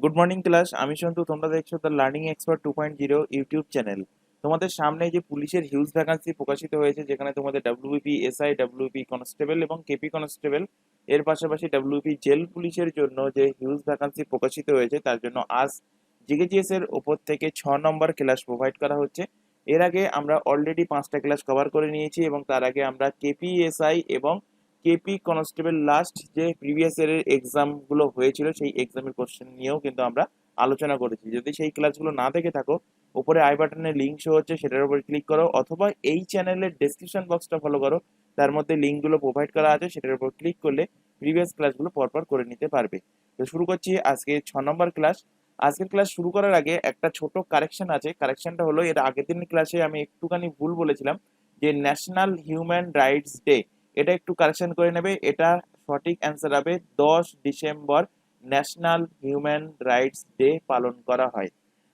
Good morning class. আমি সন্তু, তোমরা দেখছো the learning expert 2.0 YouTube channel. তোমাদের সামনে যে পুলিশের হিউজ ভ্যাকান্সি প্রকাশিত হয়েছে, যেখানে তোমাদের ডাব্লিউপি এসআই, ডাব্লিউপি কনস্টেবল এবং কেপি কনস্টেবল, এর পাশাপাশি ডাব্লিউপি জেল পুলিশের জন্য যে হিউজ ভ্যাকান্সি প্রকাশিত হয়েছে, তার জন্য আজ জিকেজিএস এর ওপর থেকে 6 নম্বর ক্লাস প্রোভাইড করা হচ্ছে। এর আগে আমরা অলরেডি 5টা ক্লাস কভার করে নিয়েছি, এবং তার আগে আমরা কেপি এসআই এবং কেপি কনস্টেবল লাস্ট যে প্রিভিয়াস ইয়ারের এক্সামগুলো হয়েছিল, সেই এক্সামের কোশ্চেন নিয়েও কিন্তু আমরা আলোচনা করেছি। যদি সেই ক্লাসগুলো না দেখে থাকো, উপরে আই বাটনে লিঙ্ক শো হচ্ছে, সেটার উপর ক্লিক করো, অথবা এই চ্যানেলের ডেসক্রিপশন বক্সটা ফলো করো, তার মধ্যে লিঙ্কগুলো প্রোভাইড করা আছে, সেটার উপর ক্লিক করলে প্রিভিয়াস ক্লাসগুলো পরপর করে নিতে পারবে। তো শুরু করছি আজকে 6 নম্বর ক্লাস। আজকের ক্লাস শুরু করার আগে একটা ছোট কারেকশন আছে। কারেকশনটা হলো, এর আগের দিন ক্লাসে আমি একটুখানি ভুল বলেছিলাম যে ন্যাশনাল হিউম্যান রাইটস ডে, এটা একটু কারেকশন করে নেবে। এটা সঠিক অ্যান্সার হবে 10 December national human rights day পালন করা হয়।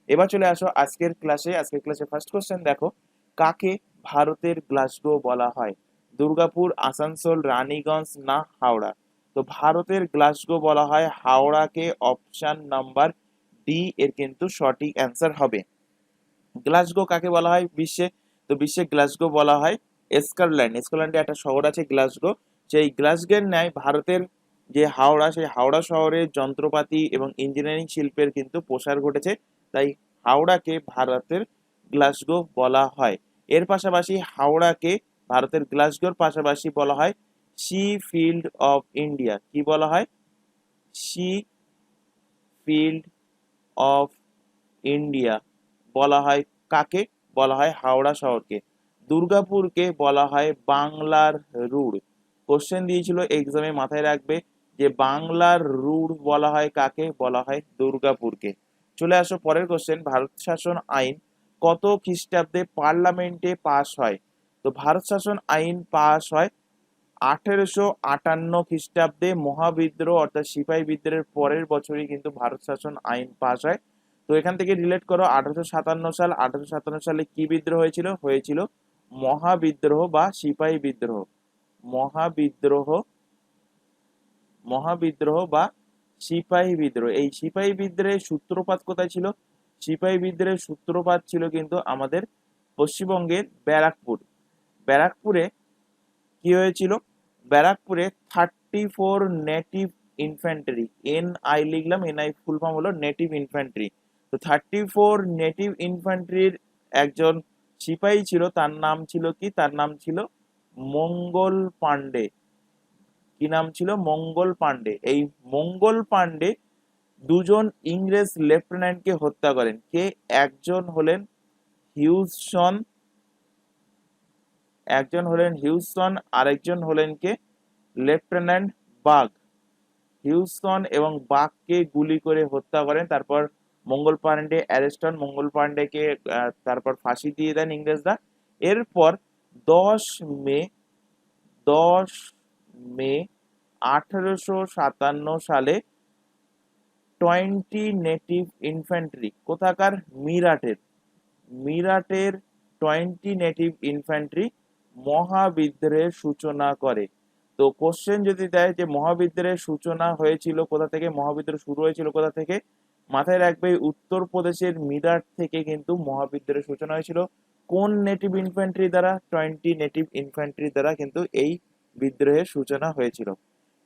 এবার চলে আসো আজকের ক্লাসে। ফার্স্ট কোশ্চেন দেখো, কাকে ভারতের গ্লাসগো বলা হয়? দুর্গাপুর, আসানসোল, রানীগঞ্জ না হাওড়া? তো ভারতের গ্লাসগো বলা হয় হাওড়াকে। অপশন নাম্বার ডি এর কিন্তু সঠিক অ্যান্সার হবে। গ্লাসগো কাকে বলা হয় বিশ্বে? তো বিশ্বে গ্লাসগো বলা হয় স্কটল্যান্ড। স্কটল্যান্ডে একটা শহর আছে গ্লাসগো। সেই গ্লাসগোর ন্যায় ভারতের যে হাওড়া, সেই হাওড়া শহরের যন্ত্রপাতি এবং ইঞ্জিনিয়ারিং শিল্পের কিন্তু প্রসার ঘটেছে, তাই হাওড়াকে ভারতের গ্লাসগো বলা হয়। এর পাশাপাশি হাওড়াকে ভারতের গ্লাসগোর পাশাপাশি বলা হয় সি ফিল্ড অফ ইন্ডিয়া। কি বলা হয়? সি ফিল্ড অফ ইন্ডিয়া বলা হয় কাকে? বলা হয় হাওড়া শহরকে। দুর্গাপুরকে বলা হয় বাংলার রুড়। কোশ্চেন দিয়েছিল এক্সামে, মাথায় রাখবে যে বাংলার রুড় বলা হয় কাকে? বলা হয় দুর্গাপুরকে। চলে আসো পরের কোশ্চেন, ভারত শাসন আইন কত খ্রিস্টাব্দে পার্লামেন্টে পাস হয়? তো ভারত শাসন আইন পাস হয় 1858 খ্রিস্টাব্দে। মহাবিদ্রোহ অর্থাৎ সিপাহী বিদ্রোহের পরের বছরই কিন্তু ভারত শাসন আইন পাস হয়। তো এখান থেকে রিলেট করো, 1857 সাল। 1857 সালে কি বিদ্রোহ হয়েছিল? হয়েছিল মহাবিদ্রোহ বা সিপাহী বিদ্রোহ। মহাবিদ্রোহ, মহাবিদ্রোহ বা সিপাহী বিদ্রোহ। এই সিপাহী বিদ্রোহের সূত্রপাত কোথায় ছিল? সিপাহী বিদ্রোহের সূত্রপাত ছিল কিন্তু আমাদের পশ্চিমবঙ্গের ব্যারাকপুর। ব্যারাকপুরে কি হয়েছিল? ব্যারাকপুরে 34 নেটিভ ইনফ্যান্ট্রি, এনআই লিখলাম, এনআই ফুল ফর্ম হলো নেটিভ ইনফ্যান্ট্রি। তো 34 নেটিভ ইনফ্যান্ট্রির একজন সিপাহী ছিল, তার নাম ছিল কি? তার নাম ছিল মঙ্গল পান্ডে। কি নাম ছিল? মঙ্গল পান্ডে। এই মঙ্গল পান্ডে দুজন ইংরেজ লেফটেন্যান্টকে হত্যা করেন। কে? একজন হলেন হিউজসন, আরেকজন হলেন কে? Lieutenant bug. হিউজসন এবং বাগকে গুলি করে হত্যা করেন। তারপর মঙ্গল পান্ডে অ্যারেস্ট হন। মঙ্গল পান্ডেকে তারপর ফাঁসি দিয়ে দেন ইংরেজরা। এরপর 10 মে, 10 মে 1857 সালে 20 নেটিভ ইনফ্যান্ট্রি, কোথাকার? মিরাটের। মিরাটের 20 নেটিভ ইনফ্যান্ট্রি মহাবিদ্রোহের সূচনা করে। তো কোশ্চেন যদি দেয় যে মহাবিদ্রোহের সূচনা হয়েছিল কোথা থেকে, মহাবিদ্রোহ শুরু হয়েছিল কোথা থেকে, মাথায় রাখবে উত্তরপ্রদেশের মিরাট থেকে কিন্তু মহাবিদ্রোহের সূচনা হয়েছিল। কোন নেটিভ ইনফ্যান্ট্রি দ্বারা? 20 নেটিভ ইনফ্যান্ট্রি দ্বারা কিন্তু এই বিদ্রোহের সূচনা হয়েছিল।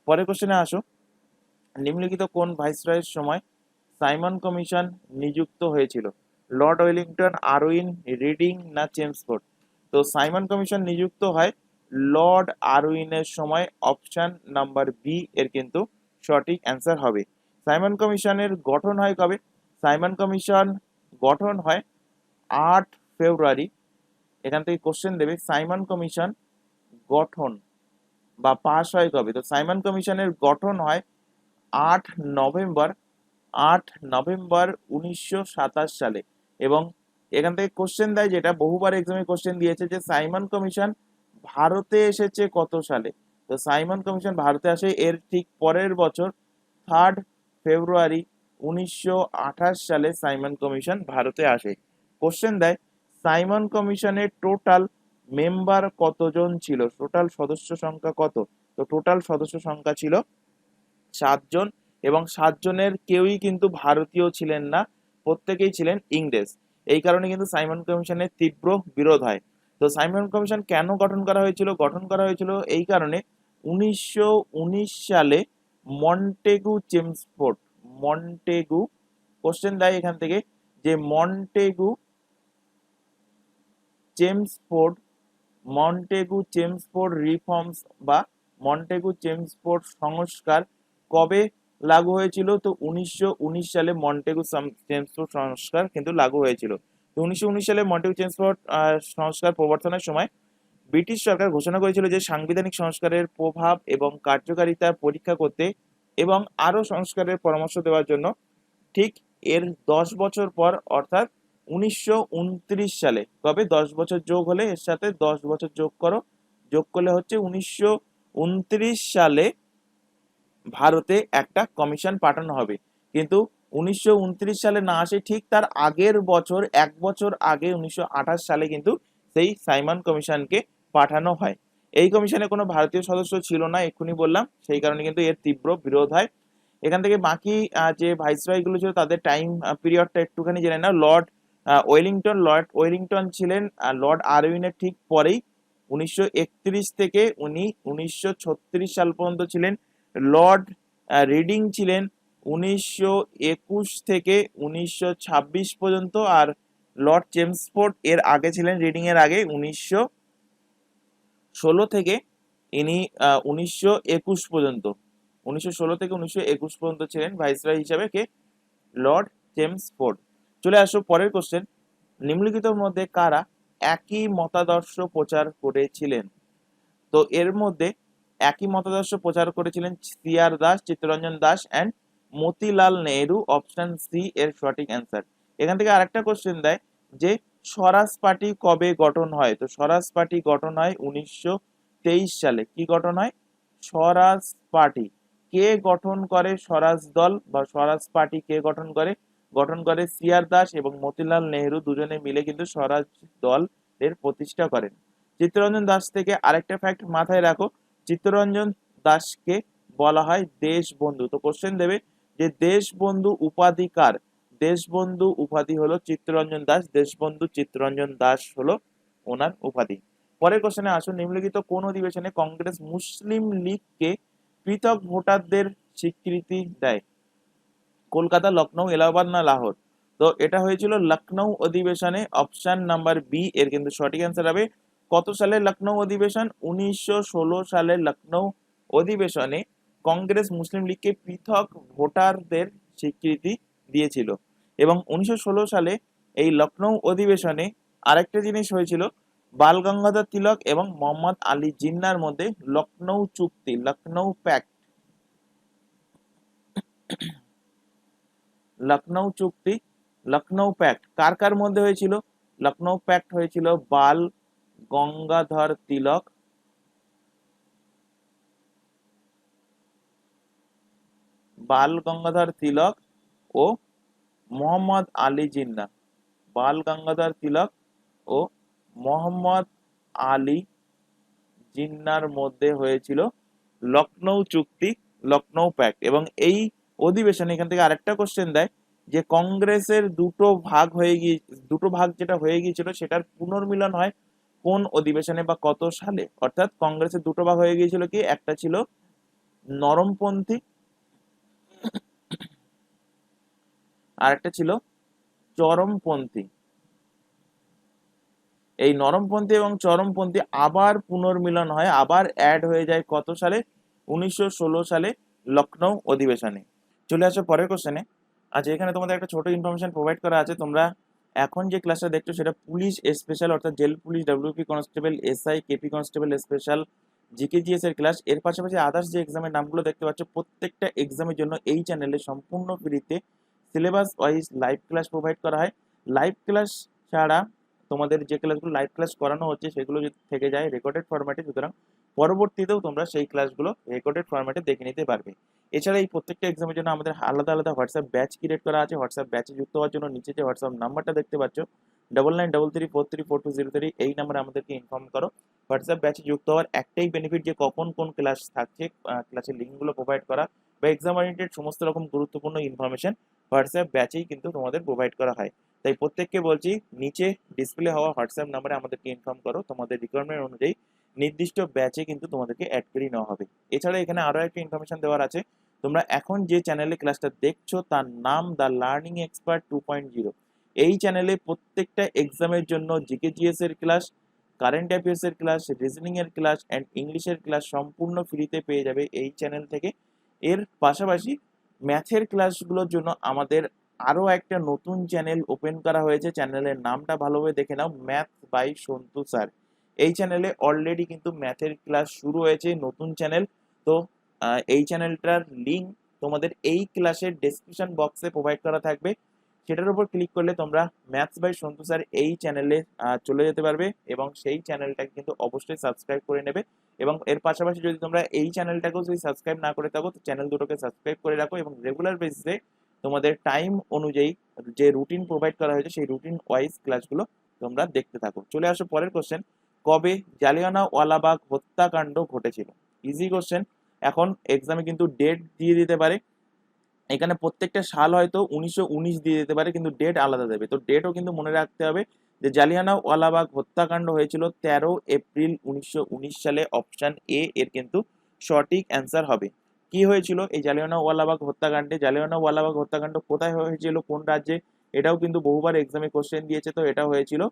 পরের কোশ্চেনে আসো, নিম্নলিখিত কোন ভাইসরয়ের সময় সাইমন কমিশন নিযুক্ত হয়েছিল? লর্ড ওয়েলিংটন, আরউইন, রিডিং না চেমসফোর্ড? তো সাইমন কমিশন নিযুক্ত হয় লর্ড আরউইনের সময়। অপশন নাম্বার বি এর কিন্তু সঠিক অ্যান্সার হবে। সাইমন কমিশনের গঠন হয় কবে? সাইমন কমিশন গঠন হয় 8 ফেব্রুয়ারি। এখান থেকে কোশ্চেন দেবে, সাইমন কমিশন গঠন বা পাস হয় কবে? তো সাইমন কমিশনের গঠন হয় 8 নভেম্বর, 8 নভেম্বর 1927 সালে। এবং এখান থেকে কোশ্চেন দেয়, যেটা বহুবার এক্সামে কোশ্চেন দিয়েছে, যে সাইমন কমিশন ভারতে এসেছে কত সালে? তো সাইমন কমিশন ভারতে আসে এর ঠিক পরের বছর 3 ফেব্রুয়ারি 1928 সালে সাইমন কমিশন ভারতে আসে। কোশ্চেন দেয়, সাইমন কমিশনের টোটাল মেম্বার কতজন ছিল? টোটাল সদস্য সংখ্যা কত? তো টোটাল সদস্য সংখ্যা ছিল 7 জন। এবং 7 জনের কেউই কিন্তু ভারতীয় ছিলেন না, প্রত্যেকেই ছিলেন ইংরেজ। এই কারণে কিন্তু সাইমন কমিশনের তীব্র বিরোধ হয়। তো সাইমন কমিশন কেন গঠন করা হয়েছিল? গঠন করা হয়েছিল এই কারণে 1919 সালে মন্টেগু চেমসফোর্ড, মন্টেগু কোশ্চেন দেয় এখান থেকে যে Montagu Chelmsford, Montagu Chelmsford reforms বা মন্টেগু চেমসফোর্ড সংস্কার কবে লাগু হয়েছিল? তো 1919 সালে মন্টেগু চেমসফোর্ড সংস্কার কিন্তু লাগু হয়েছিল। তো 1919 সালে মন্টেগু চেমসফোর্ড সংস্কার প্রবর্তনের সময় ব্রিটিশ সরকার ঘোষণা করেছিল যে সাংবিধানিক সংস্কারের প্রভাব এবং কার্যকারিতার পরীক্ষা করতে এবং আরও সংস্কারের পরামর্শ দেওয়ার জন্য ঠিক এর 10 বছর পর অর্থাৎ 1929 সালে, কবে 10 বছর যোগ হলে এর সাথে 10 বছর যোগ করো, যোগ করলে হচ্ছে 1929 সালে ভারতে একটা কমিশন পাঠানো হবে। কিন্তু 1929 সালে না আসে ঠিক তার আগের বছর, 1 বছর আগে 1928 সালে কিন্তু সেই সাইমন কমিশনকে পাঠানো হয়। এই কমিশনে কোনো ভারতীয় সদস্য ছিল না, এক্ষুনি বললাম, সেই কারণে কিন্তু এর তীব্র বিরোধ হয়। এখান থেকে বাকি যে ভাইসরয় গুলো ছিল তাদের টাইম পিরিয়ডটা একটুখানি জেনে নাও। লর্ড ওয়েলিংটন ছিলেন লর্ড আরউইনের ঠিক পরেই, 1931 থেকে উনি 1936 সাল পর্যন্ত ছিলেন। লর্ড রিডিং ছিলেন 1921 থেকে 1926 পর্যন্ত, আর লর্ড চেমসফোর্ড এর আগে ছিলেন, রিডিং এর আগে 1916 থেকে ইনি 1921 পর্যন্ত, 1916 থেকে 1921 পর্যন্ত ছিলেন ভাইসরয় হিসাবে কে? Lord Chelmsford. চলে আসো পরের কোশ্চেন, নিম্নলিখিতের মধ্যে কারা একই মতাদর্শ প্রচার করেছিলেন? তো এর মধ্যে একই মতাদর্শ প্রচার করেছিলেন C R. Das, Chittaranjan Das and Motilal Nehru. Option C এর সঠিক অ্যান্সার। এখান থেকে আরেকটা কোশ্চেন দেয় যে স্বরাজ পার্টি কবে গঠন হয়? তো স্বরাজ পার্টি গঠন হয় 1923 সালে। কি গঠন হয়? স্বরাজ পার্টি। কে গঠন করে স্বরাজ দল বা স্বরাজ পার্টি কে গঠন করে? গঠন করে সি.আর. দাস এবং মতিলাল নেহেরু, দুজনে মিলে কিন্তু স্বরাজ দল এর প্রতিষ্ঠা করেন। চিত্তরঞ্জন দাস থেকে আরেকটা ফ্যাক্ট মাথায় রাখো, চিত্তরঞ্জন দাসকে বলা হয় দেশবন্ধু। তো কোশ্চেন দেবে যে দেশবন্ধু উপাধি কার? দেশবন্ধু উপাধি হলো চিত্তরঞ্জন দাস, দেশবন্ধু চিত্তরঞ্জন দাস হলো ওনার উপাধি। পরের কোশ্চেনে আসুন, নিম্নলিখিত কোন অধিবেশনে কংগ্রেস মুসলিম লীগকে পৃথক ভোটারদের স্বীকৃতি দেয়? কলকাতা, লখনৌ, এলাহাবাদ না লাহোর? তো এটা হয়েছিল লখনৌ অধিবেশনে। অপশন নাম্বার বি এর কিন্তু সঠিক অ্যান্সার হবে। কত সালে লখনৌ অধিবেশন? 1916 সালে লখনৌ অধিবেশনে কংগ্রেস মুসলিম লীগকে পৃথক ভোটারদের স্বীকৃতি দিয়েছিল। এবং 1916 সালে এই লখনৌ অধিবেশনে আরেকটা জিনিস হয়েছিল, বাল গঙ্গাধর তিলক এবং মোহাম্মদ আলী জিন্নার মধ্যে লখনৌ চুক্তি, লখনৌ প্যাক্ট, লখনৌ চুক্তি, লখনৌ প্যাক্ট কার কার মধ্যে হয়েছিল? লখনৌ প্যাক্ট হয়েছিল বাল গঙ্গাধর তিলক, বাল গঙ্গাধর তিলক ও মোহাম্মদ আলী জিন্না। বাল গঙ্গাধর তিলক ও মোহাম্মদ আলী জিন্নার মধ্যে হয়েছিল লখনৌ চুক্তি, লখনৌ প্যাক্ট। এবং এই অধিবেশনে এখান থেকে আরেকটা কোশ্চেন দেয় যে কংগ্রেসের দুটো ভাগ যেটা হয়ে গিয়েছিল সেটার পুনর্মিলন হয় কোন অধিবেশনে বা কত সালে? অর্থাৎ কংগ্রেসের দুটো ভাগ হয়ে গিয়েছিল, কি একটা ছিল নরমপন্থী আর একটা ছিল চরমপন্থী। এই নরমপন্থী এবং চরমপন্থী আবার পুনর্মিলন হয়, আবার অ্যাড হয়ে যায় কত সালে? 1916 সালে লখনৌ অধিবেশনে। চলে আসো পরের কোশ্চেনে। আচ্ছা, এখানে তোমাদের একটা ছোট ইনফরমেশন প্রোভাইড করা আছে। তোমরা এখন যে ক্লাসটা দেখছো সেটা পুলিশ স্পেশাল অর্থাৎ jail police, WP constable, SI, KP constable special, GK GS এর ক্লাস। এর পাশাপাশি আদার্স যে এক্সামের নামগুলো দেখতে পাচ্ছ প্রত্যেকটা এক্সামের জন্য এই চ্যানেলে সম্পূর্ণ ফ্রিতে syllabus wise live class provide করা হয়। লাইভ ক্লাস ছাড়া তোমাদের যে ক্লাসগুলো লাইভ ক্লাস করানো হচ্ছে সেগুলো যদি থেকে যায় রেকর্ডেড ফরম্যাটে, সুতরাং পরবর্তীতেও তোমরা সেই ক্লাসগুলো রেকর্ডেড ফরম্যাটে দেখে নিতে পারবে। এছাড়া এই প্রত্যেকটা এক্সামের জন্য আমাদের আলাদা আলাদা হোয়াটসঅ্যাপ ব্যাচ ক্রিয়েট করা আছে। হোয়াটসঅ্যাপ ব্যাচে যুক্ত হওয়ার জন্য নিচে যে হোয়াটসঅ্যাপ নাম্বারটা দেখতে পাচ্ছ 9933434203, এই নাম্বারে আমাদেরকে ইনফর্ম করো। হোয়াটসঅ্যাপ ব্যাচে যুক্ত হওয়ার একটাই বেনিফিট যে কখন কোন ক্লাস থাকছে, ক্লাসের লিঙ্কগুলো প্রোভাইড করা, বা এক্সাম ওরিয়েন্টেড সমস্ত রকম গুরুত্বপূর্ণ ইনফরমেশন হোয়াটসঅ্যাপ ব্যাচেই কিন্তু তোমাদের প্রোভাইড করা হয়। তাই প্রত্যেককে বলছি, নিচে ডিসপ্লে হওয়া হোয়াটসঅ্যাপ নাম্বারে আমাদেরকে ইনফর্ম করো, তোমাদের রিকোয়ারমেন্ট অনুযায়ী নির্দিষ্ট ব্যাচে কিন্তু তোমাদেরকে অ্যাড করে নেওয়া হবে। এছাড়া এখানে আরও একটা ইনফরমেশন দেওয়ার আছে, তোমরা এখন যে চ্যানেলে ক্লাসটা দেখছো তার নাম দ্য লার্নিং এক্সপার্ট 2.0। এই চ্যানেলে প্রত্যেকটা এক্সামের জন্য জিকে জিএস এর ক্লাস, কারেন্ট অ্যাফেয়ার্স এর ক্লাস, রিজনিং এর ক্লাস অ্যান্ড ইংলিশের ক্লাস সম্পূর্ণ ফ্রিতে পেয়ে যাবে এই চ্যানেল থেকে। এর পাশাপাশি ম্যাথের ক্লাসগুলোর জন্য আমাদের আরও একটা নতুন চ্যানেল ওপেন করা হয়েছে। চ্যানেলের নামটা ভালোভাবে দেখে নাও, ম্যাথ বাই সন্তু স্যার। এই চ্যানেলে অলরেডি কিন্তু ম্যাথের ক্লাস শুরু হয়েছে, নতুন চ্যানেল। তো এই চ্যানেলটার লিঙ্ক তোমাদের এই ক্লাসের ডেসক্রিপশন বক্সে প্রোভাইড করা থাকবে, সেটার উপর ক্লিক করলে তোমরা ম্যাথস বাই সন্তু স্যার এই চ্যানেলে চলে যেতে পারবে এবং সেই চ্যানেলটাকে কিন্তু অবশ্যই সাবস্ক্রাইব করে নেবে। এবং এর পাশাপাশি যদি তোমরা এই চ্যানেলটাকেও যদি সাবস্ক্রাইব না করে থাকো, তো চ্যানেল দুটোকে সাবস্ক্রাইব করে রাখো এবং রেগুলার বেসিসে তোমাদের টাইম অনুযায়ী যে রুটিন প্রোভাইড করা হয়েছে সেই রুটিন ওয়াইজ ক্লাসগুলো তোমরা দেখতে থাকো। চলে আসো পরের কোশ্চেন, কবে জালিয়ানওয়ালাবাগ হত্যাকাণ্ড ঘটেছিল? Easy question. এখন এক্সামে কিন্তু ডেট দিয়ে দিতে পারে, এখানে প্রত্যেকটা সাল হয়তো 1919 দিয়ে দিতে পারে, কিন্তু ডেট আলাদা দেবে। তো ডেটও কিন্তু মনে রাখতে হবে যে জালিয়ানওয়ালাবাগ হত্যাকাণ্ড হয়েছিল 13 এপ্রিল 1919 সালে। অপশন এ এর কিন্তু সঠিক অ্যান্সার হবে। কি হয়েছিল এই জালিয়ানওয়ালাবাগ হত্যাকাণ্ডে? জালিয়ানওয়ালাবাগ হত্যাকাণ্ড কোথায় হয়েছিল, কোন রাজ্যে? এটাও কিন্তু বহুবার এক্সামে কোশ্চেন দিয়েছে। তো এটা হয়েছিল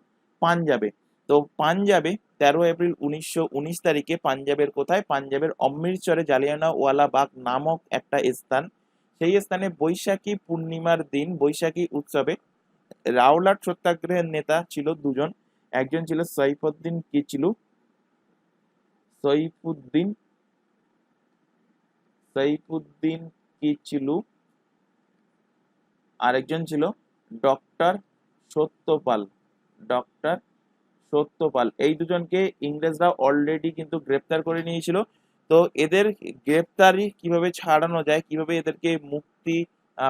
পাঞ্জাবে। তো পাঞ্জাবে 13 এপ্রিল 1919 তারিখে, পাঞ্জাবের কোথায়? পাঞ্জাবের অমৃতসরে জালিয়ানওয়ালাবাগ নামক একটা স্থান, সেই স্থানে বৈশাখী পূর্ণিমার দিন বৈশাখী উৎসবে রাওলাট সত্যাগ্রহের নেতা ছিল দুজন। একজন ছিল সৈফুদ্দিন সৈফুদ্দিন কিচলু, আরেকজন ছিল ডক্টর সত্যপাল ডক্টর সত্যপাল। এই দুজনকে ইংরেজরা অলরেডি কিন্তু গ্রেপ্তার করে নিয়েছিল। তো এদের গ্রেপ্তারি কিভাবে ছাড়ানো যায়, কিভাবে এদেরকে মুক্তি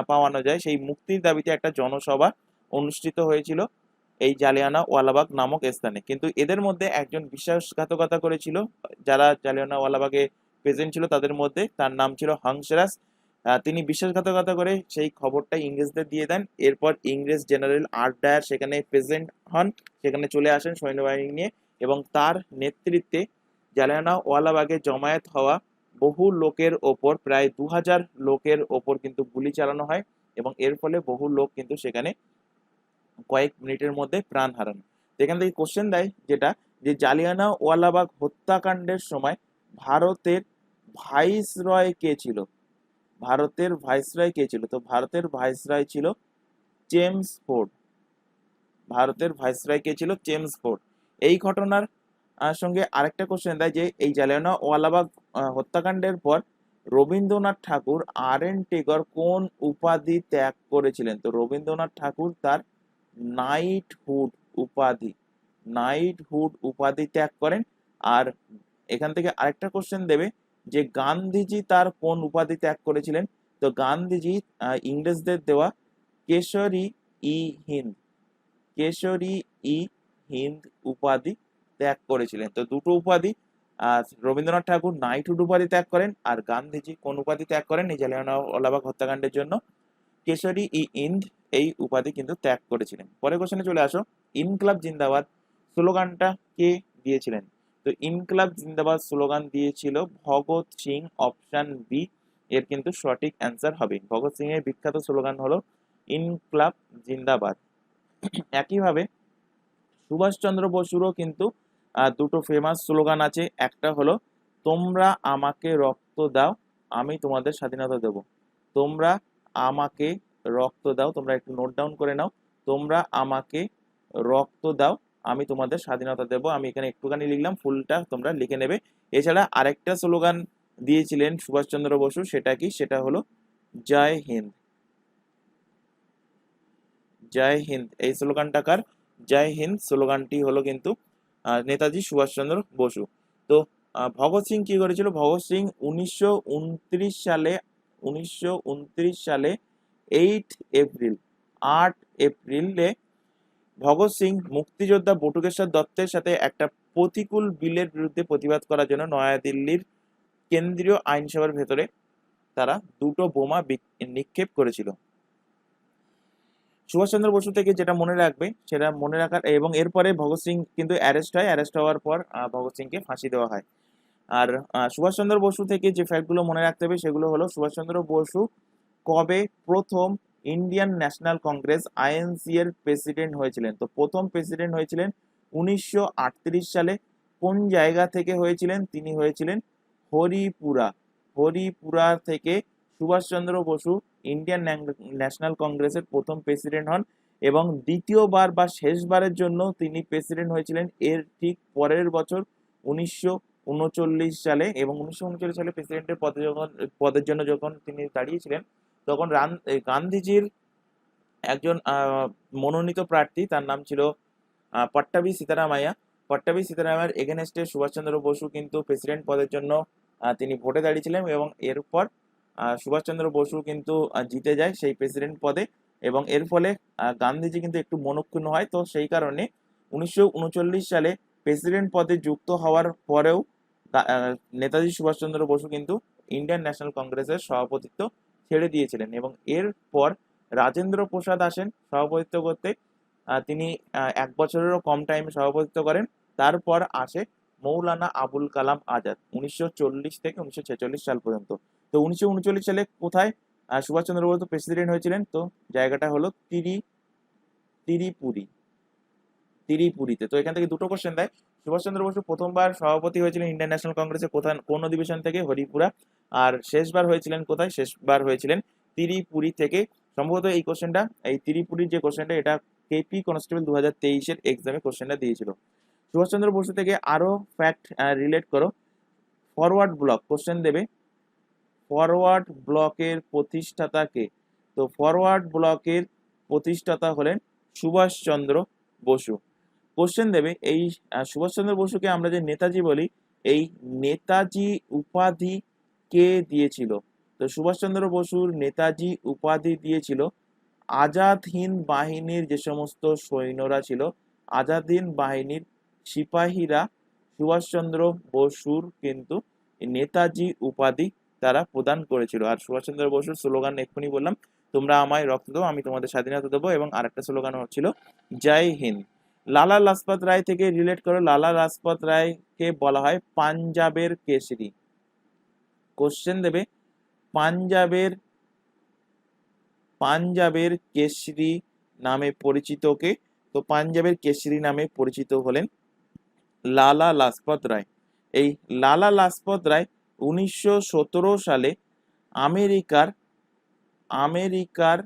পাওয়ানো যায়, সেই মুক্তির দাবিতে একটা জনসভা অনুষ্ঠিত হয়েছিল এই জালিয়ানওয়ালাবাগ নামক স্থানে। কিন্তু এদের মধ্যে একজন বিশ্বাসঘাতকতা করেছিল, যারা জালিয়ানওয়ালাবাগে প্রেজেন্ট ছিল তাদের মধ্যে, তার নাম ছিল হংসরাজ। তিনি বিশ্বাসঘাতকতা করে সেই খবরটা ইংরেজদের দিয়ে দেন। এরপর ইংরেজ জেনারেল আর্ডায়ার সেখানে প্রেজেন্ট হন, সেখানে চলে আসেন সৈন্যবাহিনী নিয়ে, এবং তার নেতৃত্বে জালিয়ানওয়ালাবাগে জমায়েত হওয়া বহু লোকের ওপর, প্রায় 2000 লোকের ওপর কিন্তু গুলি চালানো হয় এবং এর ফলে বহু লোক কিন্তু সেখানে কয়েক মিনিটের মধ্যে প্রাণ হারান। এখান থেকে কোশ্চেন দেয় যেটা, যে জালিয়ানওয়ালাবাগ হত্যাকাণ্ডের সময় ভারতের ভাইসরয় কে ছিল? ভারতের ভাইসরয় কে ছিল? তো ভারতের ভাইসরয় ছিল জেমস ফোর্ড। ভারতের ভাইসরয় কে ছিল? James Ford. এই ঘটনার সঙ্গে আরেকটা কোশ্চেন দেয় যে এই জালিয়ানওয়ালাবাগ হত্যাকাণ্ডের পর রবীন্দ্রনাথ ঠাকুর আর.এন. টেগর কোন উপাধি ত্যাগ করেছিলেন? তো রবীন্দ্রনাথ ঠাকুর তার নাইটহুড উপাধি ত্যাগ করেন। আর এখান থেকে আরেকটা কোশ্চেন দেবে যে গান্ধীজি তার কোন উপাধি ত্যাগ করেছিলেন? তো গান্ধীজি ইংরেজদের দেওয়া কেশরী ই হিন্দ কেশরী ই হিন্দ উপাধি ত্যাগ করেছিলেন। তো দুটো উপাধি, রবীন্দ্রনাথ ঠাকুর নাইটহুড উপাধি ত্যাগ করেন আর গান্ধীজি কোন উপাধি ত্যাগ করেন এই জালিয়ানওয়ালাবাগ হত্যাকাণ্ডের জন্য? কেশরী ই হিন্দ এই উপাধি কিন্তু ত্যাগ করেছিলেন। পরের কোশ্চেনে চলে আসো, ইনকলাব জিন্দাবাদ স্লোগানটা কে দিয়েছিলেন? তো ইনকলাব জিন্দাবাদ স্লোগান দিয়েছিল ভগৎ সিং। অপশন বি এর কিন্তু সঠিক অ্যান্সার হবে। ভগৎ সিং এর বিখ্যাত স্লোগান হলো ইনকলাব জিন্দাবাদ। একইভাবে সুভাষচন্দ্র বসুরও কিন্তু দুটো ফেমাস স্লোগান আছে। একটা হলো তোমরা আমাকে রক্ত দাও, আমি তোমাদের স্বাধীনতা দেব। তোমরা আমাকে রক্ত দাও, তোমরা একটু নোট ডাউন করে নাও। তোমরা আমাকে রক্ত দাও, আমি তোমাদের স্বাধীনতা দেব। আমি এখানে একটুখানি লিখলাম, ফুলটা তোমরা লিখে নেবে। এছাড়া আরেকটা স্লোগান দিয়েছিলেন সুভাষচন্দ্র বসু, সেটা কি? সেটা হলো জয় হিন্দ। জয় হিন্দ এই স্লোগানটা কার? জয় হিন্দ স্লোগানটি হলো কিন্তু নেতাজি সুভাষচন্দ্র বসু। তো ভগৎ সিং কি করেছিল? ভগৎ সিং 1929 সালে 8 এপ্রিলে ভগৎ সিং মুক্তিযোদ্ধা বটুকেশ্বর দত্তের সাথে একটা প্রতিকূল বিলের বিরুদ্ধে প্রতিবাদ করার জন্য নয়াদিল্লির কেন্দ্রীয় আইনসভার ভেতরে তারা দুটো বোমা নিক্ষেপ করেছিল। সুভাষচন্দ্র বসু থেকে যেটা মনে রাখবে সেটা মনে রাখার, এবং এরপরে ভগৎ সিং কিন্তু অ্যারেস্ট হয়, অ্যারেস্ট হওয়ার পর ভগৎ সিংকে ফাঁসি দেওয়া হয়। আর সুভাষচন্দ্র বসু থেকে যে ফ্যাক্টগুলো মনে রাখতে হবে সেগুলো হলো সুভাষচন্দ্র বসু কবে প্রথম ইন্ডিয়ান ন্যাশনাল কংগ্রেস আইএনসি এর প্রেসিডেন্ট হয়েছিলেন। তো প্রথম প্রেসিডেন্ট হয়েছিলেন 1938 সালে। কোন জায়গা থেকে হয়েছিলেন? তিনি হয়েছিলেন হরিপুরা। হরিপুরা থেকে সুভাষচন্দ্র বসু ইন্ডিয়ান ন্যাশনাল কংগ্রেসের প্রথম প্রেসিডেন্ট হন, এবং দ্বিতীয়বার বা শেষবারের জন্য তিনি প্রেসিডেন্ট হয়েছিলেন এর ঠিক পরের বছর 1939 সালে। এবং 1939 সালে প্রেসিডেন্টের পদের জন্য যখন তিনি দাঁড়িয়েছিলেন, তখন গান্ধীজির একজন মনোনীত প্রার্থী, তার নাম ছিল পট্টাভি সীতারামাইয়া। পট্টাভি সীতারামাইয়ার এগেনস্টে সুভাষচন্দ্র বসু কিন্তু প্রেসিডেন্ট পদের জন্য তিনি ভোটে দাঁড়িয়েছিলেন, এবং এরপর সুভাষচন্দ্র বসু কিন্তু জিতে যায় সেই প্রেসিডেন্ট পদে, এবং এর ফলে গান্ধীজি কিন্তু একটু মনক্ষুণ্ণ হয়। তো সেই কারণে 1939 সালে প্রেসিডেন্ট পদে যুক্ত হওয়ার পরেও নেতাজি সুভাষচন্দ্র বসু কিন্তু ইন্ডিয়ান ন্যাশনাল কংগ্রেসের সভাপতিত্ব ছেড়ে দিয়েছিলেন, এবং এরপর রাজেন্দ্র প্রসাদ আসেন সভাপতিত্ব করতে। তিনি 1 বছরেরও কম টাইমে সভাপতিত্ব করেন। তারপর আসে মৌলানা আবুল কালাম আজাদ 1940 থেকে 1946 সাল পর্যন্ত। তো 1939 সালে কোথায় সুভাষচন্দ্র বসু প্রেসিডেন্ট হয়েছিলেন? তো জায়গাটা হলো তিরিপুরি, তিরিপুরিতে। তো এখান থেকে দুটো কোশ্চেন দেয়। সুভাষচন্দ্র বসু প্রথমবার সভাপতি হয়েছিলেন ইন্ডিয়ান ন্যাশনাল কংগ্রেসের কোন অধিবেশন থেকে? হরিপুরা। আর শেষবার হয়েছিলেন কোথায়? শেষবার হয়েছিলেন তিরিপুরি থেকে। সম্ভবত এই কোশ্চেনটা, এই তিরিপুরির যে কোশ্চেনটা, এটা কেপি কনস্টেবল 2023-এর এক্সামে কোশ্চেনটা দিয়েছিল। সুভাষচন্দ্র বসু থেকে আরো ফ্যাক্ট রিলেট করো। ফরওয়ার্ড ব্লক কোশ্চেন দেবে, ফরওয়ার্ড ব্লকের প্রতিষ্ঠাতা কে? তো ফরওয়ার্ড ব্লকের প্রতিষ্ঠাতা হলেন সুভাষচন্দ্র বসু। কোশ্চেন দেবে এই সুভাষচন্দ্র বসুকে আমরা যে নেতাজি বলি, এই নেতাজি উপাধি কে দিয়েছিল? তো সুভাষচন্দ্র বসুর নেতাজি উপাধি দিয়েছিল আজাদ হিন্দ বাহিনীর যে সমস্ত সৈন্যরা ছিল, আজাদ হিন্দ বাহিনীর সিপাহীরা সুভাষচন্দ্র বসুর কিন্তু নেতাজি উপাধি তারা প্রদান করেছিল। আর সুভাষচন্দ্র বসুর স্লোগান এক্ষুনি বললাম, তোমরা আমায় রক্ত দেবো, আমি তোমাদের স্বাধীনতা দেবো, এবং আরেকটা স্লোগান হচ্ছিল জয় হিন্দ। লালা লাজপত রায় থেকে রিলেট করো। লালা লাজপত রায়কে বলা হয় পাঞ্জাবের কেশরী। কোশ্চেন দেবে পাঞ্জাবের কেশরী নামে পরিচিত কে? তো পাঞ্জাবের কেশরী নামে পরিচিত হলেন লালা লাজপত রায়। এই লালা লাজপত রায় 1917 সালে আমেরিকার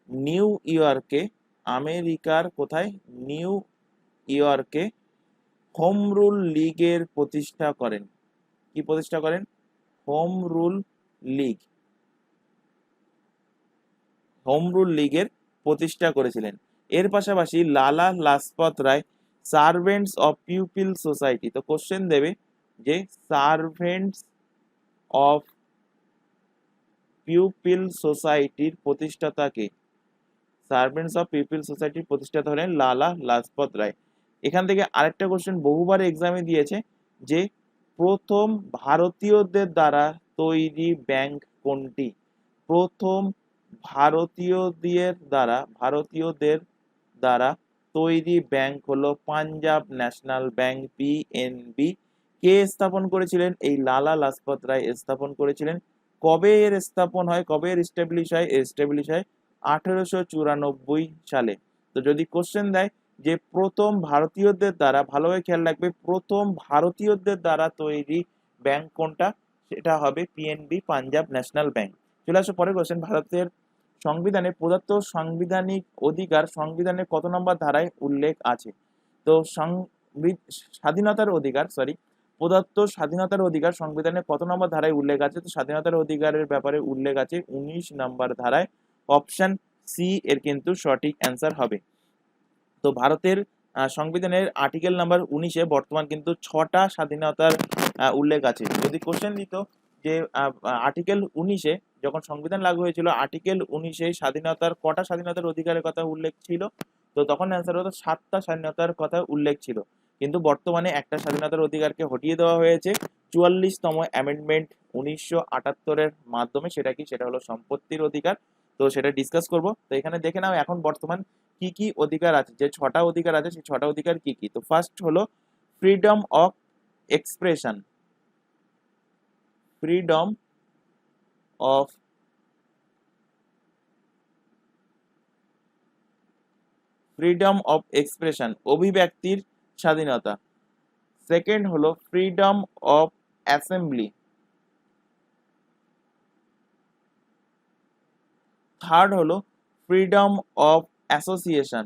নিউ ইয়র্কে, আমেরিকার কোথায়? নিউ ইয়র্কে হোম রুল লীগের প্রতিষ্ঠা করেন। কি প্রতিষ্ঠা করেন? Home rule League, home rule লীগের প্রতিষ্ঠা করেছিলেন। এর পাশাপাশি Lala Lajpat Rai servants of people society. তো কোশ্চেন দেবে যে সার্ভেন্টস অফ পিপল সোসাইটির প্রতিষ্ঠাতা কে? সার্ভেন্টস অফ পিপল সোসাইটির প্রতিষ্ঠাতা হলেন লালা লাজপত রায়। এখান থেকে আরেকটা কোশ্চেন বহুবার এক্সামে দিয়েছে, যে প্রথম ভারতীয়দের দ্বারা তৈরি ব্যাংক কোনটি? প্রথম ভারতীয়দের দ্বারা তৈরি ব্যাংক হলো পাঞ্জাব ন্যাশনাল ব্যাংক, পিএনবি। কে স্থাপন করেছিলেন? এই লালা লাজপত রায় স্থাপন করেছিলেন। কবে এর স্থাপন হয়, কবে এর এস্টাবলিশ হয়? এস্টাবলিশ হয় 1894 সালে। তো যদি কোশ্চেন দেয় যে প্রথম ভারতীয়দের দ্বারা, ভালোভাবে খেয়াল রাখবে, প্রথম ভারতীয়দের দ্বারা তৈরি ব্যাংক কোনটা? সেটা হবে পিএনবি, পাঞ্জাব ন্যাশনাল ব্যাংক। চলে আসো পরের কোশ্চেন। ভারতের সংবিধানে প্রদত্ত সাংবিধানিক অধিকার সংবিধানের কত নম্বর ধারায় উল্লেখ আছে? তো প্রদত্ত স্বাধীনতার অধিকার সংবিধানের কত নম্বর ধারায় উল্লেখ আছে? তো স্বাধীনতার অধিকারের ব্যাপারে উল্লেখ আছে 19 নম্বর ধারায়। অপশন সি এর কিন্তু সঠিক অ্যান্সার হবে। তো ভারতের সংবিধানের আর্টিকেল নাম্বার 19-এ বর্তমান কিন্তু 6টা স্বাধীনতার উল্লেখ আছে। যদি কোশ্চেন দিত যে আর্টিকেল 19-এ যখন সংবিধান লাগু হয়েছিল, আর্টিকেল 19-এ কটা স্বাধীনতার অধিকারের কথা উল্লেখ ছিল? তো তখন অ্যান্সার হতো 7টা স্বাধীনতার কথা উল্লেখ ছিল। কিন্তু বর্তমানে একটা স্বাধীনতার অধিকারকে হটিয়ে দেওয়া হয়েছে, 44তম অ্যামেন্ডমেন্ট 1978-এর মাধ্যমে, সেটা কি, সেটা হলো সম্পত্তির অধিকার। তো সেটা ডিসকাস করব। তো এখানে দেখে নাও এখন বর্তমান কি কি অধিকার আছে, যে 6টা অধিকার আছে সেই 6টা অধিকার কি কি। তো ফার্স্ট হলো freedom of expression, freedom of expression, অভিব্যক্তির স্বাধীনতা। সেকেন্ড হলো ফ্রিডম অফ অ্যাসেম্বলি। থার্ড হলো ফ্রিডম অফ অ্যাসোসিয়েশন,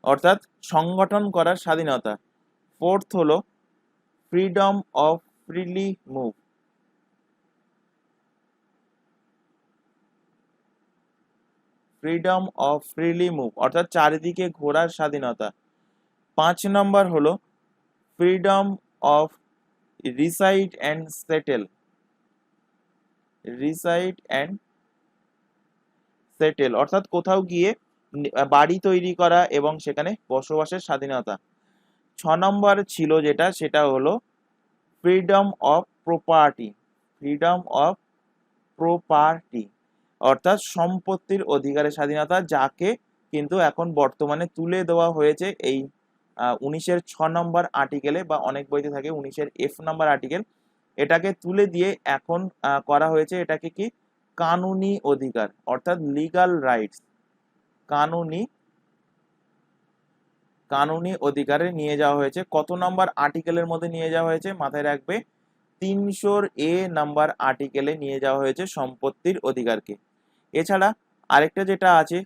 অর্থাৎ সংগঠন করার স্বাধীনতা। ফোর্থ হলো freedom of freely move, freedom of freely move অর্থাৎ চারিদিকে ঘোরার স্বাধীনতা। 5 নম্বর হলো freedom of reside and settle, reside and settle অর্থাৎ কোথাও গিয়ে বাড়ি তৈরি করা এবং সেখানে বসবাসের স্বাধীনতা। 6 নম্বর ছিল যেটা, সেটা হলো freedom of property, freedom of property অর্থাৎ সম্পত্তির অধিকারের স্বাধীনতা, যাকে কিন্তু এখন বর্তমানে তুলে দেওয়া হয়েছে এই 19-এর 6 নম্বর আর্টিকেলে, বা অনেক বইতে থাকে 19-এর F নম্বর আর্টিকেল। এটাকে তুলে দিয়ে এখন করা হয়েছে এটাকে কি কানুনি অধিকার, অর্থাৎ লিগাল রাইটস, কানুনি কানুনি অধিকারে নিয়ে যাওয়া হয়েছে। কত নম্বর আর্টিকেলের মধ্যে নিয়ে যাওয়া হয়েছে মাথায় রাখবে, 300 A নাম্বার আর্টিকেলে নিয়ে যাওয়া হয়েছে সম্পত্তির অধিকারকে। এছাড়া আরেকটা যেটা আছে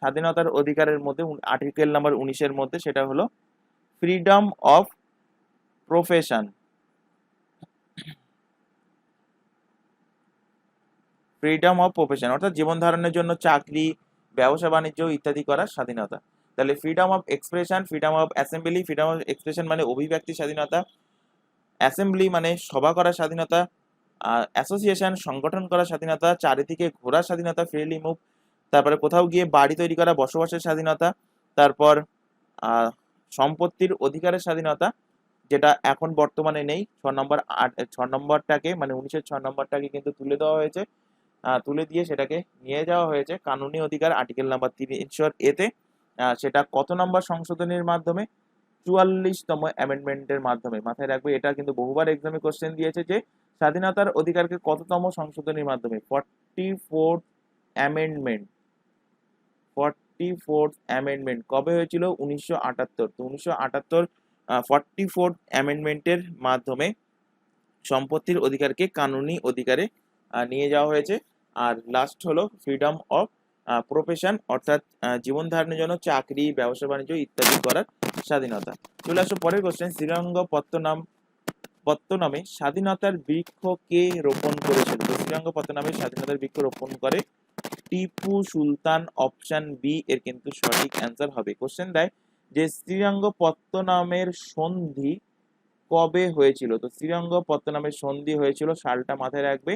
স্বাধীনতার অধিকারের মধ্যে আর্টিকেল নাম্বার 19-এর মধ্যে, সেটা হলো freedom of profession, freedom of profession অর্থাৎ জীবন ধারণের জন্য চাকরি, ব্যবসা বাণিজ্য ইত্যাদি করার স্বাধীনতা। তাহলে freedom of expression, freedom of assembly, freedom of expression মানে অভিব্যক্তির স্বাধীনতা, অ্যাসেম্বলি মানে সভা করার স্বাধীনতা, অ্যাসোসিয়েশন সংগঠন করার স্বাধীনতা, চারিদিকে ঘোরার স্বাধীনতা ফ্রিলি মুভ, তারপরে কোথাও গিয়ে বাড়ি তৈরি করা বসবাসের স্বাধীনতা, তারপর সম্পত্তির অধিকারের স্বাধীনতা, যেটা এখন বর্তমানে নেই। 6 নম্বরটাকে মানে 19-এর 6 নম্বরটাকে কিন্তু তুলে দেওয়া হয়েছে, তুলে দিয়ে সেটাকে নিয়ে যাওয়া হয়েছে কানুনি অধিকার আর্টিকেল নাম্বার 300 এতে। সেটা কত নম্বর সংশোধনীর মাধ্যমে, 44তম অ্যামেন্ডমেন্টের মাধ্যমে। মাথায় রাখবে এটা কিন্তু বহুবার এক্সামে কোশ্চেন দিয়েছে যে স্বাধীনতার অধিকারকে কততম সংশোধনীর মাধ্যমে, 44th অ্যামেন্ডমেন্ট, 44th অ্যামেন্ডমেন্ট কবে হয়েছিল, 1978। তো 1978 44th অ্যামেন্ডমেন্টের মাধ্যমে সম্পত্তির অধিকারকে কানুনি অধিকারে নিয়ে যাওয়া হয়েছে। আর লাস্ট হলো ফ্রিডম অফ প্রফেশন অর্থাৎ জীবন ধারণের জন্য চাকরি, ব্যবসা বাণিজ্য ইত্যাদি করার স্বাধীনতা। চলে আসো পরের কোশ্চেন, শ্রীরঙ্গপত্তনমে স্বাধীনতার বৃক্ষ কে রোপণ করেছিল? তো শ্রীরঙ্গপত্তনমে স্বাধীনতার বৃক্ষ রোপণ করে টিপু সুলতান, অপশন বি এর কিন্তু সঠিক অ্যান্সার হবে। কোশ্চেন দেয় যে শ্রীরঙ্গপত্তনমের সন্ধি কবে হয়েছিল? তো শ্রীরঙ্গপত্তনমের সন্ধি হয়েছিল, সালটা মাথায় রাখবে,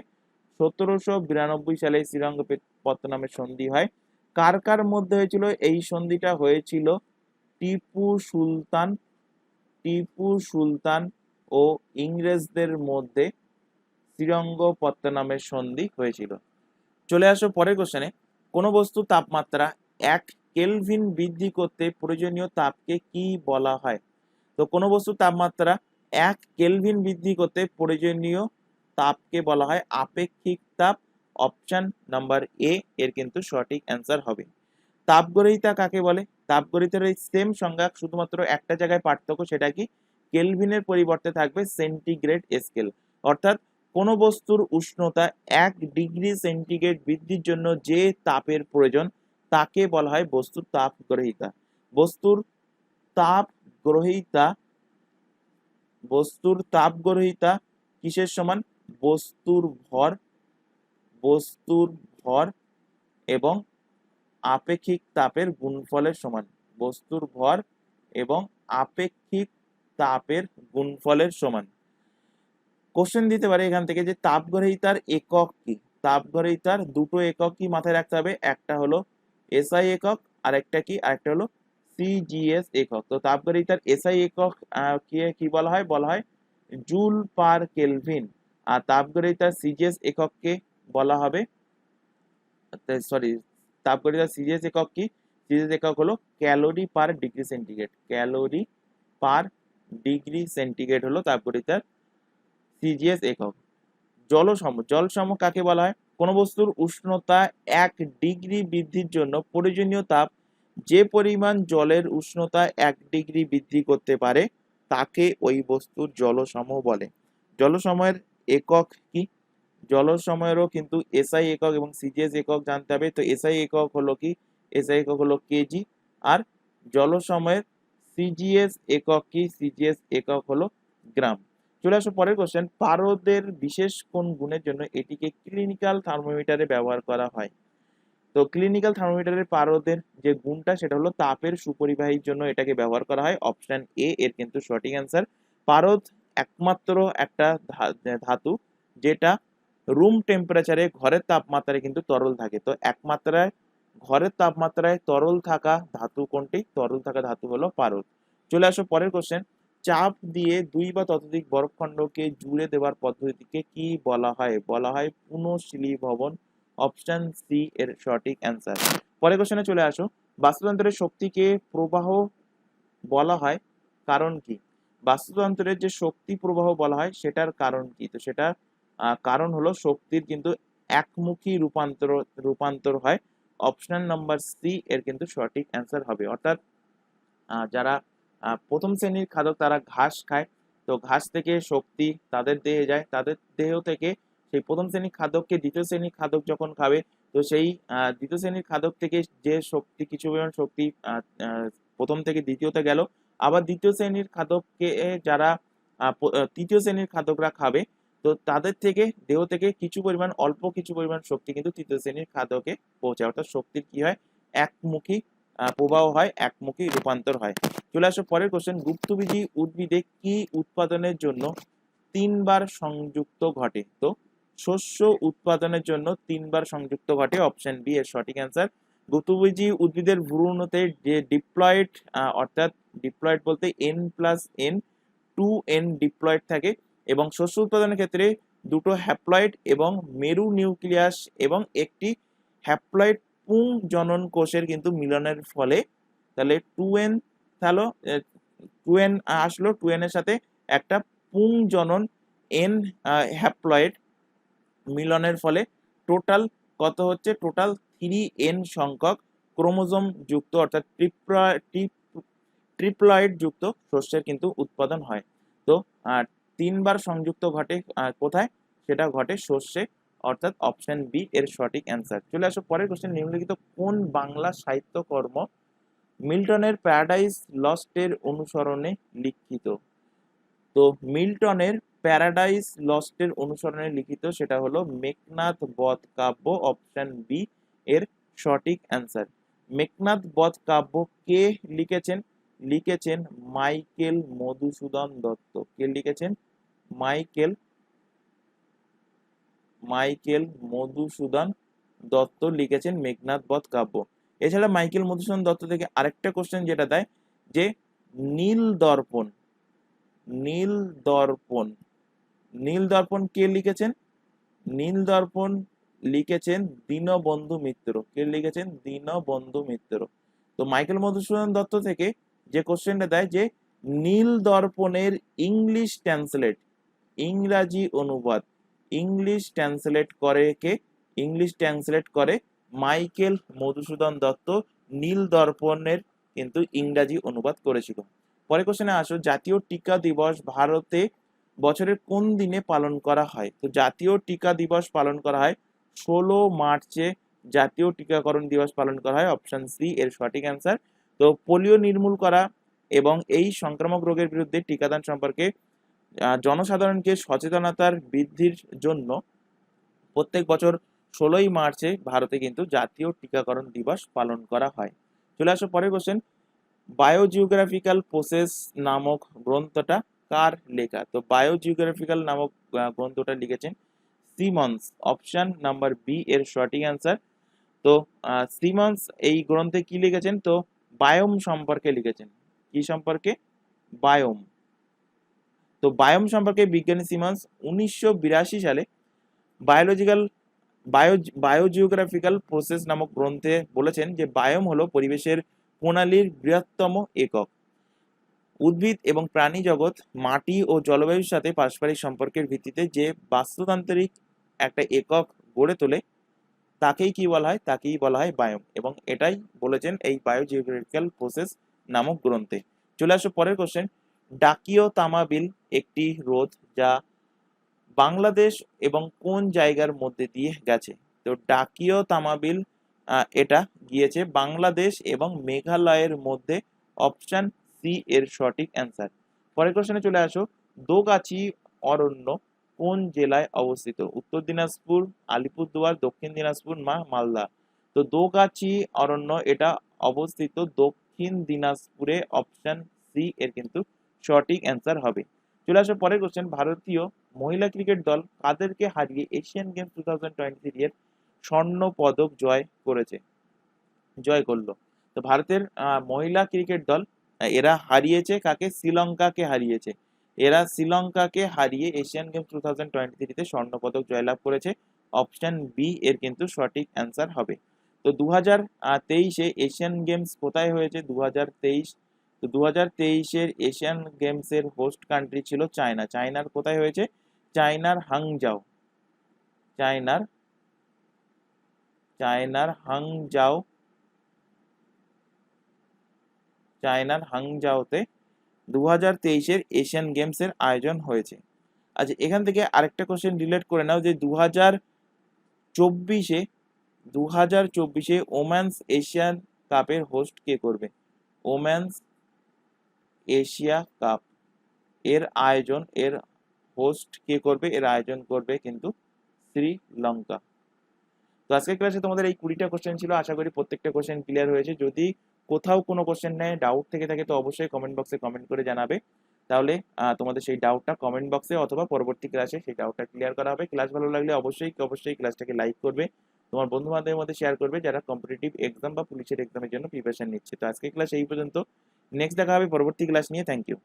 1792 সালে শ্রীরঙ্গপত্তনমের সন্ধি হয়। কার কার মধ্যে হয়েছিল এই সন্ধিটা? হয়েছিল টিপু সুলতান, টিপু সুলতান ও ইংরেজদের মধ্যে শ্রীরঙ্গপত্তনমের সন্ধি হয়েছিল। চলে আসো পরের কোশ্চেনে, কোন বস্তু তাপমাত্রা 1 কেলভিন বৃদ্ধি করতে প্রয়োজনীয় তাপকে কি বলা হয়? তো কোন বস্তু তাপমাত্রা 1 কেলভিন বৃদ্ধি করতে প্রয়োজনীয় তাপকে বলা হয় আপেক্ষিক তাপ, অপশন নাম্বার এ এর কিন্তু সঠিক অ্যান্সার হবে। তাপগরিতা কাকে বলে? তাপগরিতার এই সেম সংজ্ঞা, শুধুমাত্র একটা জায়গায় পার্থক্য, সেটা কি কেলভিনের পরিবর্তে থাকবে সেন্টিগ্রেড স্কেল, অর্থাৎ কোন বস্তুর উষ্ণতা 1 ডিগ্রি সেন্টিগ্রেড বৃদ্ধির জন্য যে তাপের প্রয়োজন তাকে বলা হয় বস্তুর তাপগ্রহিতা। বস্তুর তাপগ্রহিতা, বস্তুর তাপগ্রহিতা কিসের সমান? বস্তুর ভর, বস্তুর ভর এবং আপেক্ষিক তাপের গুণফলের সমান, বস্তুর ভর এবং আপেক্ষিক তাপের গুণফলের সমান। কোশ্চেন দিতে পারে এখান থেকে যে তাপগ্রহিতার একক কি? তাপগ্রহিতার দুটো একক কি মাথায় রাখতে হবে, একটা হলো এসআই একক আর একটা কি, আরেকটা হলো সিজিএস একক। তো তাপগরিতার এসআই একক কে কি বলা হয় জুল পার কেলভিন। আর তাপগরিতার সিজিএস একককে বলা হবে, সরি, তাপগরিতার সিজিএস একক কি? সিজিএস একক হলো calorie per degree centigrade. Calorie per degree centigrade হলো তাপগরিতার সিজিএস একক। জলসম কাকে বলা হয়? কোনো বস্তুর উষ্ণতা 1 ডিগ্রি বৃদ্ধির জন্য প্রয়োজনীয় তাপ যে পরিমাণ জলের উষ্ণতা 1 ডিগ্রি বৃদ্ধি করতে পারে তাকে ওই বস্তুর জলসম বলে। জলসমের একক কি? জলসময়েরও কিন্তু এসআই একক এবং সিজিএস একক জানতে হবে। তো এসআই একক হলো কি? এসআই একক হলো কেজি। আর জলসময়ের সিজিএস একক কি? সিজিএস একক হলো গ্রাম। চলে আসো পরের কোশ্চেন। পারদের বিশেষ কোন গুণের জন্য এটিকে ক্লিনিক্যাল থার্মোমিটারে ব্যবহার করা হয়? তো ক্লিনিক্যাল থার্মোমিটারের পারদের যে গুণটা সেটা হলো তাপের সুপরিবাহীর জন্য এটাকে ব্যবহার করা হয়। অপশন এ এর কিন্তু সঠিক অ্যান্সার। পারদ একমাত্র একটা ধাতু যেটা রুম টেম্পারেচারে, ঘরের তাপমাত্রায় কিন্তু তরল থাকে। তো একমাত্রায় ঘরের তাপমাত্রায় তরল থাকা ধাতু কোনটি? তরল থাকা ধাতু হলো পারদ। চলে আসো পরের কোশ্চেন। চাপ দিয়ে 2 বা ততোধিক বরফখণ্ডকে জুড়ে দেওয়ার পদ্ধতিকে কি বলা হয়? বলা হয় পুনঃশীলীভবন। অপশন সি এর সঠিক অ্যান্সার। পরের কোশ্চেনে চলে আসো। বাস্তুতন্ত্রের শক্তিকে প্রবাহ বলা হয় কারণ কি? বাস্তুতন্ত্রের যে শক্তি প্রবাহ বলা হয় সেটার কারণ কি? তো সেটা কারণ হলো শক্তির কিন্তু একমুখী রূপান্তর হয়। অপশন নাম্বার সি এর কিন্তু সঠিক অ্যান্সার হবে। অর্থাৎ যারা প্রথম শ্রেণীর খাদক তারা ঘাস খায়, তো ঘাস থেকে শক্তি তাদের দেহে যায়, তাদের দেহ থেকে সেই প্রথম শ্রেণীর খাদককে দ্বিতীয় শ্রেণীর খাদক যখন খাবে, তো সেই দ্বিতীয় শ্রেণীর খাদক থেকে যে শক্তি, কিছু পরিমাণ শক্তি প্রথম থেকে দ্বিতীয়তে গেল, আবার দ্বিতীয় শ্রেণীর খাদককে যারা তৃতীয় শ্রেণীর খাদকরা খাবে, তো তাদের থেকে দেহ থেকে অল্প কিছু পরিমাণ শক্তি কিন্তু তৃতীয় শ্রেণীর খাদকে পৌঁছায়। অর্থাৎ শক্তির কি হয়? একমুখী প্রবাহ হয়, একমুখী রূপান্তর হয়। চলে আসো পরের কোশ্চেন। গুপ্তবীজী উদ্ভিদে কি উৎপাদনের জন্য 3 বার সংযুক্ত ঘটে? তো শস্য উৎপাদনের জন্য 3 বার সংযুক্ত ঘটে। অপশন বি এর সঠিক অ্যান্সার। গুপ্তবীজী উদ্ভিদের ভ্রূণতে যে ডিপ্লয়েড, অর্থাৎ ডিপ্লয়েড বলতে N+N 2N ডিপ্লয়েড থাকে, এবং শস্য উৎপাদনের ক্ষেত্রে দুটো হ্যাপ্লয়েড এবং মেরু নিউক্লিয়াস এবং একটি হ্যাপ্লয়েড পুং জনন কোষের কিন্তু মিলনের ফলে, তাহলে 2N, তাহলে 2N আসলো, 2N এর সাথে একটা পুং জনন N হ্যাপ্লয়েড মিলনের ফলে টোটাল কত হচ্ছে? টোটাল 3N সংখ্যক ক্রোমোজোম যুক্ত, অর্থাৎ ট্রিপ্লয়েড যুক্ত শস্যের কিন্তু উৎপাদন হয়। তো 3 বার সংযুক্ত ঘটে কোথায়? সেটা ঘটে শস্যে, অর্থাৎ অপশন বি এর সঠিক অ্যান্সার। চলে আসো পরের কোশ্চেন। নিম্নলিখিত কোন বাংলা সাহিত্যকর্ম মিল্টনের প্যারাডাইস লস্টের অনুসরণে লিখিত? তো মিল্টনের প্যারাডাইস লস্টের অনুসরণে লিখিত সেটা হলো মেঘনাদ বধ কাব্য। অপশন বি এর সঠিক অ্যান্সার। মেঘনাদ বধ কাব্য কে লিখেছেন? লিখেছেন মাইকেল মধুসূদন দত্ত। কে লিখেছেন? মাইকেল মধুসূদন দত্ত লিখেছেন মেঘনাদ বধ কাব্য। এছাড়া মাইকেল মধুসূদন দত্ত থেকে আরেকটা কোশ্চেন যেটা দেয় যে নীল দর্পণ, নীল দর্পণ, নীল দর্পণ কে লিখেছেন? নীল দর্পণ লিখেছেন দীনবন্ধু মিত্র। কে লিখেছেন? দীনবন্ধু মিত্র। তো মাইকেল মধুসূদন দত্ত থেকে যে কোশ্চেনটা দেয় যে নীল দর্পণের ইংলিশ ট্রান্সলেট, ইংরাজি অনুবাদ, ইংলিশ ট্রান্সলেট করে কে? ইংলিশ ট্রান্সলেট করে মাইকেল মধুসূদন দত্ত। নীল দর্পণের কিন্তু ইংরাজি অনুবাদ করেছিল। পরের কোশ্চেনে আসো। জাতীয় টিকা দিবস ভারতে বছরের কোন দিনে পালন করা হয়? তো জাতীয় টিকা দিবস পালন করা হয় 16 মার্চে। জাতীয় টিকাকরণ দিবস পালন করা হয়। অপশন সি এর সঠিক অ্যান্সার। তো পোলিও নির্মূল করা এবং এই সংক্রামক রোগের বিরুদ্ধে টিকাদান সম্পর্কে জনসাধারণকে সচেতনতার বৃদ্ধির জন্য প্রত্যেক বছর 16ই মার্চে ভারতে কিন্তু জাতীয় টিকাকরণ দিবস পালন করা হয়। চলে আসো পরের কোশ্চেন। বায়োজিওগ্রাফিক্যাল প্রসেস নামক গ্রন্থটা কার লেখা? তো বায়োজিওগ্রাফিক্যাল নামক গ্রন্থটা লিখেছেন সিমন্স। অপশন নাম্বার বি এর সঠিক অ্যান্সার। তো সিমন্স এই গ্রন্থে কি লিখেছেন? তো বায়োম সম্পর্কে লিখেছেন। কি সম্পর্কে? বায়োম। তো বায়োম সম্পর্কে বিজ্ঞানী সিমন্স 1982 সালে বায়োলজিক্যাল বায়োজিওগ্রাফিক্যাল প্রসেস নামক গ্রন্থে বলেছেন যে বায়োম হলো পরিবেশের প্রণালীর বৃহত্তম একক। উদ্ভিদ এবং প্রাণী জগৎ মাটি ও জলবায়ুর সাথে পারস্পরিক সম্পর্কের ভিত্তিতে যে বাস্তুতান্ত্রিক একটা একক গড়ে তোলে তাকেই কি বলা হয়? তাকেই বলা হয় বায়োম, এবং এটাই বলেছেন এই বায়োজিওগ্রাফিক্যাল প্রসেস নামক গ্রন্থে। চলে আসো পরের কোশ্চেন। ডাকিও তামাবিল একটি হ্রদ যা বাংলাদেশ এবং কোন জায়গার মধ্যে দিয়ে গেছে? তো ডাকিও তামাবিল এটা গিয়েছে বাংলাদেশ এবং মেঘালয়ের মধ্যে। অপশন সি এর সঠিক অ্যান্সার। পরের কোশ্চেনে চলে আসো। দোগাছি অরণ্য কোন জেলায় অবস্থিত? উত্তর দিনাজপুর, আলিপুরদুয়ার, দক্ষিণ দিনাজপুর না মালদা? তো দোগাছি অরণ্য এটা অবস্থিত দক্ষিণ দিনাজপুরে। অপশন সি এর কিন্তু সঠিক অ্যান্সার হবে। চলে আসো পরের কোশ্চেন। ভারতীয় মহিলা ক্রিকেট দল কাদেরকে হারিয়ে এশিয়ান গেমস 2023 এর স্বর্ণ পদক জয় করলো? তো ভারতের মহিলা ক্রিকেট দল এরা হারিয়েছে কাকে? শ্রীলঙ্কাকে হারিয়েছে। এরা শ্রীলঙ্কাকে হারিয়ে এশিয়ান গেমস 2023 তে স্বর্ণ পদক জয়লাভ করেছে। অপশন বি এর কিন্তু সঠিক অ্যান্সার হবে। তো 2023-এ এশিয়ান গেমস কোথায় হয়েছে? 2023। তো 2023-এর এশিয়ান গেমসের হোস্ট কান্ট্রি ছিল চায়না। চায়নার কোথায় হয়েছে? চায়নার হাংজাও। চায়নার চায়নার হাংজাও চায়নার হাংজাওতে 2023-এর এশিয়ান গেমসের আয়োজন হয়েছে। আচ্ছা, এখান থেকে আরেকটা কোশ্চেন রিলেট করে নাও যে 2024-এ ওমেন্স এশিয়ান কাপের হোস্ট কে করবে? ওমেন্স এশিয়া কাপ এর হোস্ট কে করবে? এর আয়োজন করবে কিন্তু শ্রীলঙ্কা। তো আজকের ক্লাসে তোমাদের এই 20টা কোশ্চেন ছিল। আশা করি প্রত্যেকটা কোশ্চেন ক্লিয়ার হয়েছে। যদি কোথাও কোনো কোশ্চেন নেই, ডাউট থেকে থাকে, তো অবশ্যই কমেন্ট বক্সে কমেন্ট করে জানাবে। তাহলে তোমাদের সেই ডাউটটা কমেন্ট বক্সে অথবা পরবর্তী ক্লাসে সেই ডাউটটা ক্লিয়ার করা হবে। ক্লাস ভালো লাগলে অবশ্যই ক্লাসটাকে লাইক করবে, তোমার বন্ধু বান্ধবের মধ্যে শেয়ার করবে যারা কম্পিটিটিভ এক্সাম বা পুলিশের এক্সামের জন্য প্রিপারেশন নিচ্ছে। তো আজকের ক্লাস এই পর্যন্ত। নেক্সট দেখা হবে পরবর্তী ক্লাস নিয়ে। Thank you.